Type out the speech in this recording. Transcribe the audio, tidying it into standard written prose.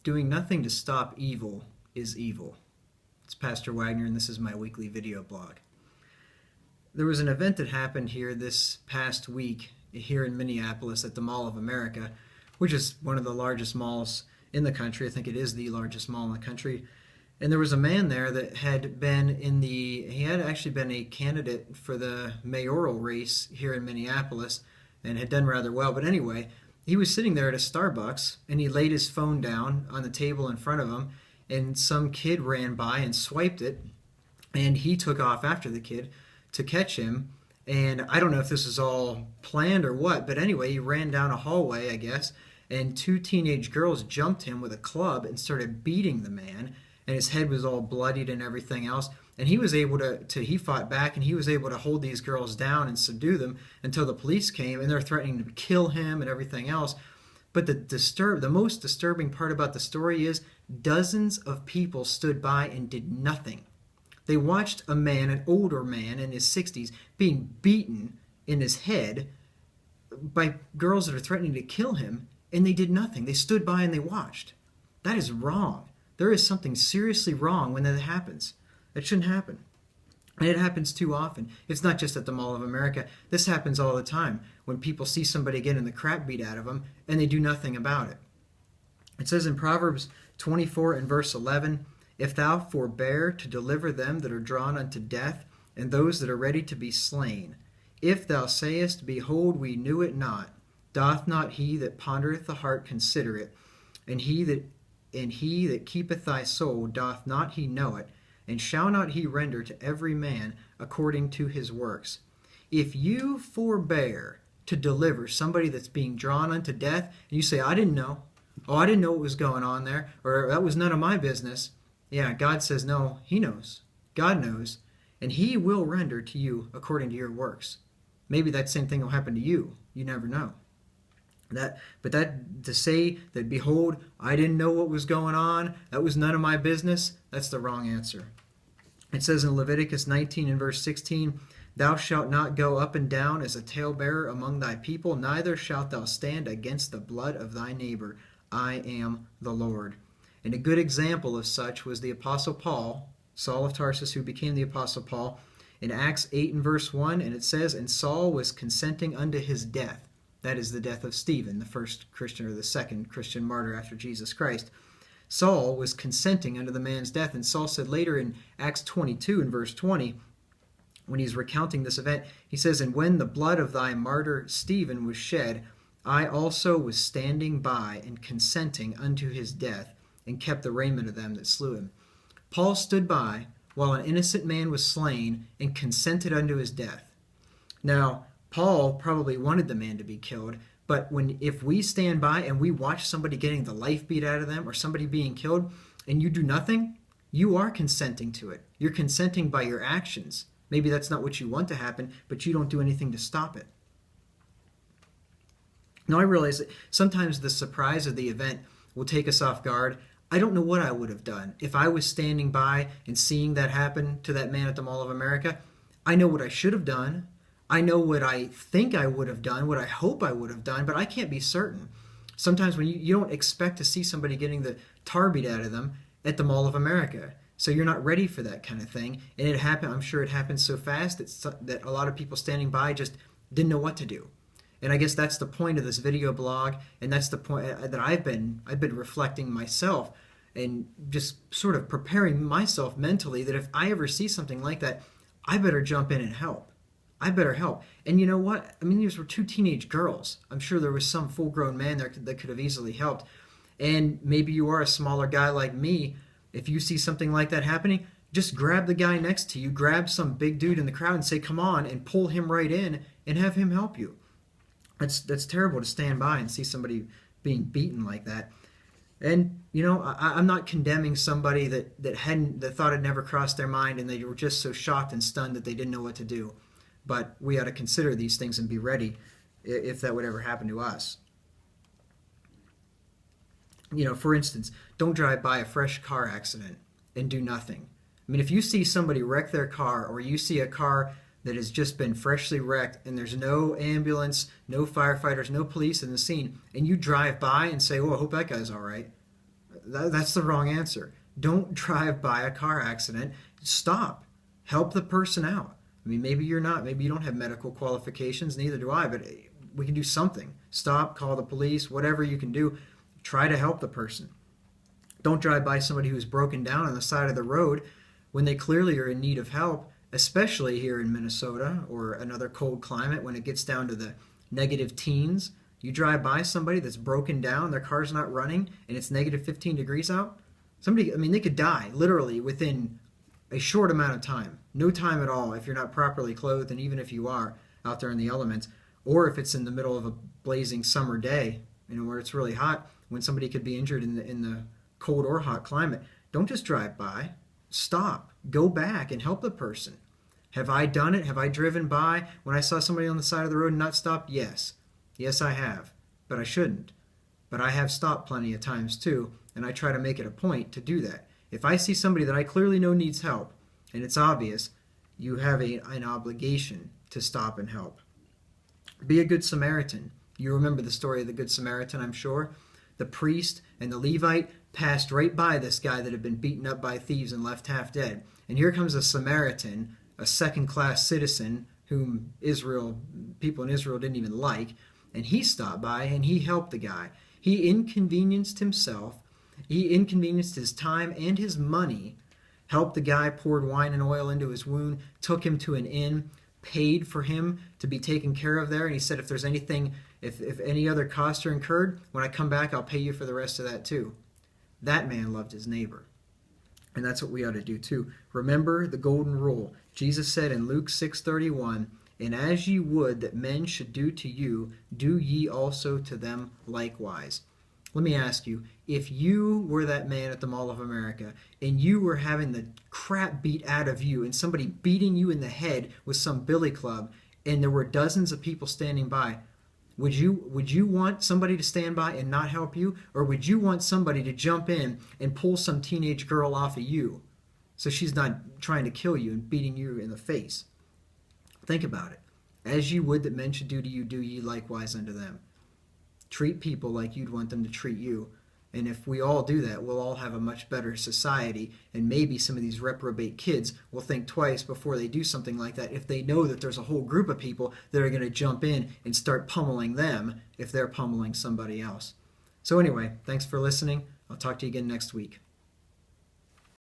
Doing nothing to stop evil is evil. It's Pastor Wagner, and this is my weekly video blog. There was an event that happened here this past week here in Minneapolis at the Mall of America, which is one of the largest malls in the country. I think it is the largest mall in the country. And there was a man there that he had actually been a candidate for the mayoral race here in Minneapolis and had done rather well. But anyway, he was sitting there at a Starbucks and he laid his phone down on the table in front of him, and some kid ran by and swiped it, and he took off after the kid to catch him. And I don't know if this was all planned or what, but anyway, he ran down a hallway, I guess, and two teenage girls jumped him with a club and started beating the man, and his head was all bloodied and everything else. And he was able he fought back, and he was able to hold these girls down and subdue them until the police came, and they're threatening to kill him and everything else. But the most disturbing part about the story is dozens of people stood by and did nothing. They watched a man, an older man in his 60s, being beaten in his head by girls that are threatening to kill him, and they did nothing. They stood by and they watched. That is wrong. There is something seriously wrong when that happens. It shouldn't happen. And it happens too often. It's not just at the Mall of America. This happens all the time when people see somebody getting the crap beat out of them and they do nothing about it. It says in Proverbs 24 and verse 11, "If thou forbear to deliver them that are drawn unto death, and those that are ready to be slain, if thou sayest, Behold, we knew it not, doth not he that pondereth the heart consider it, and he that keepeth thy soul, doth not he know it? And shall not he render to every man according to his works?" If you forbear to deliver somebody that's being drawn unto death, and you say, "I didn't know. Oh, I didn't know what was going on there," or "that was none of my business." Yeah, God says, no, he knows. God knows, and he will render to you according to your works. Maybe that same thing will happen to you. You never know. But to say that, "Behold, I didn't know what was going on, that was none of my business," that's the wrong answer. It says in Leviticus 19 and verse 16, "Thou shalt not go up and down as a talebearer among thy people, neither shalt thou stand against the blood of thy neighbor. I am the Lord." And a good example of such was the Apostle Paul, Saul of Tarsus, who became the Apostle Paul, in Acts 8 and verse 1, and it says, "And Saul was consenting unto his death." That is the death of Stephen, the first Christian or the second Christian martyr after Jesus Christ. Saul was consenting unto the man's death, and Saul said later in Acts 22 and verse 20, when he's recounting this event, he says, "And when the blood of thy martyr Stephen was shed, I also was standing by and consenting unto his death, and kept the raiment of them that slew him." Paul stood by while an innocent man was slain and consented unto his death. Now, Paul probably wanted the man to be killed, but if we stand by and we watch somebody getting the life beat out of them or somebody being killed and you do nothing, you are consenting to it. You're consenting by your actions. Maybe that's not what you want to happen, but you don't do anything to stop it. Now, I realize that sometimes the surprise of the event will take us off guard. I don't know what I would have done if I was standing by and seeing that happen to that man at the Mall of America. I know what I should have done. I know what I think I would have done, what I hope I would have done, but I can't be certain. Sometimes when you don't expect to see somebody getting the tar beat out of them at the Mall of America, so you're not ready for that kind of thing. And it happened. I'm sure it happened so fast that a lot of people standing by just didn't know what to do. And I guess that's the point of this video blog, and that's the point that I've been reflecting myself and just sort of preparing myself mentally that if I ever see something like that, I better jump in and help. I better help. And you know what? I mean, these were two teenage girls. I'm sure there was some full-grown man there that could have easily helped. And maybe you are a smaller guy like me. If you see something like that happening, just grab the guy next to you, grab some big dude in the crowd and say, "Come on," and pull him right in and have him help you. That's terrible to stand by and see somebody being beaten like that. And you know, I'm not condemning somebody that thought it never crossed their mind and they were just so shocked and stunned that they didn't know what to do. But we ought to consider these things and be ready if that would ever happen to us. You know, for instance, don't drive by a fresh car accident and do nothing. I mean, if you see somebody wreck their car, or you see a car that has just been freshly wrecked and there's no ambulance, no firefighters, no police in the scene, and you drive by and say, "Oh, I hope that guy's all right," That's the wrong answer. Don't drive by a car accident. Stop. Help the person out. I mean, maybe you don't have medical qualifications, neither do I, but we can do something. Stop, call the police, whatever you can do. Try to help the person. Don't drive by somebody who's broken down on the side of the road when they clearly are in need of help, especially here in Minnesota or another cold climate when it gets down to the negative teens. You drive by somebody that's broken down, their car's not running, and it's negative 15 degrees out. They could die literally within a short amount of time. No time at all if you're not properly clothed, and even if you are out there in the elements, or if it's in the middle of a blazing summer day, where it's really hot, when somebody could be injured in the cold or hot climate. Don't just drive by. Stop. Go back and help the person. Have I done it? Have I driven by when I saw somebody on the side of the road and not stopped? Yes. Yes, I have. But I shouldn't. But I have stopped plenty of times too, and I try to make it a point to do that. If I see somebody that I clearly know needs help, and it's obvious, you have an obligation to stop and help. Be a good Samaritan. You remember the story of the Good Samaritan, I'm sure. The priest and the Levite passed right by this guy that had been beaten up by thieves and left half dead. And here comes a Samaritan, a second-class citizen whom people in Israel didn't even like, and he stopped by and he helped the guy. He inconvenienced himself, he inconvenienced his time and his money, helped the guy, poured wine and oil into his wound, took him to an inn, paid for him to be taken care of there, and he said, if there's anything, if any other costs are incurred, when I come back, I'll pay you for the rest of that too. That man loved his neighbor. And that's what we ought to do too. Remember the golden rule. Jesus said in Luke 6:31, and as ye would that men should do to you, do ye also to them likewise. Let me ask you, if you were that man at the Mall of America and you were having the crap beat out of you and somebody beating you in the head with some billy club and there were dozens of people standing by, would you want somebody to stand by and not help you? Or would you want somebody to jump in and pull some teenage girl off of you so she's not trying to kill you and beating you in the face? Think about it. As you would that men should do to you, do ye likewise unto them. Treat people like you'd want them to treat you. And if we all do that, we'll all have a much better society, and maybe some of these reprobate kids will think twice before they do something like that if they know that there's a whole group of people that are going to jump in and start pummeling them if they're pummeling somebody else. So anyway, thanks for listening. I'll talk to you again next week.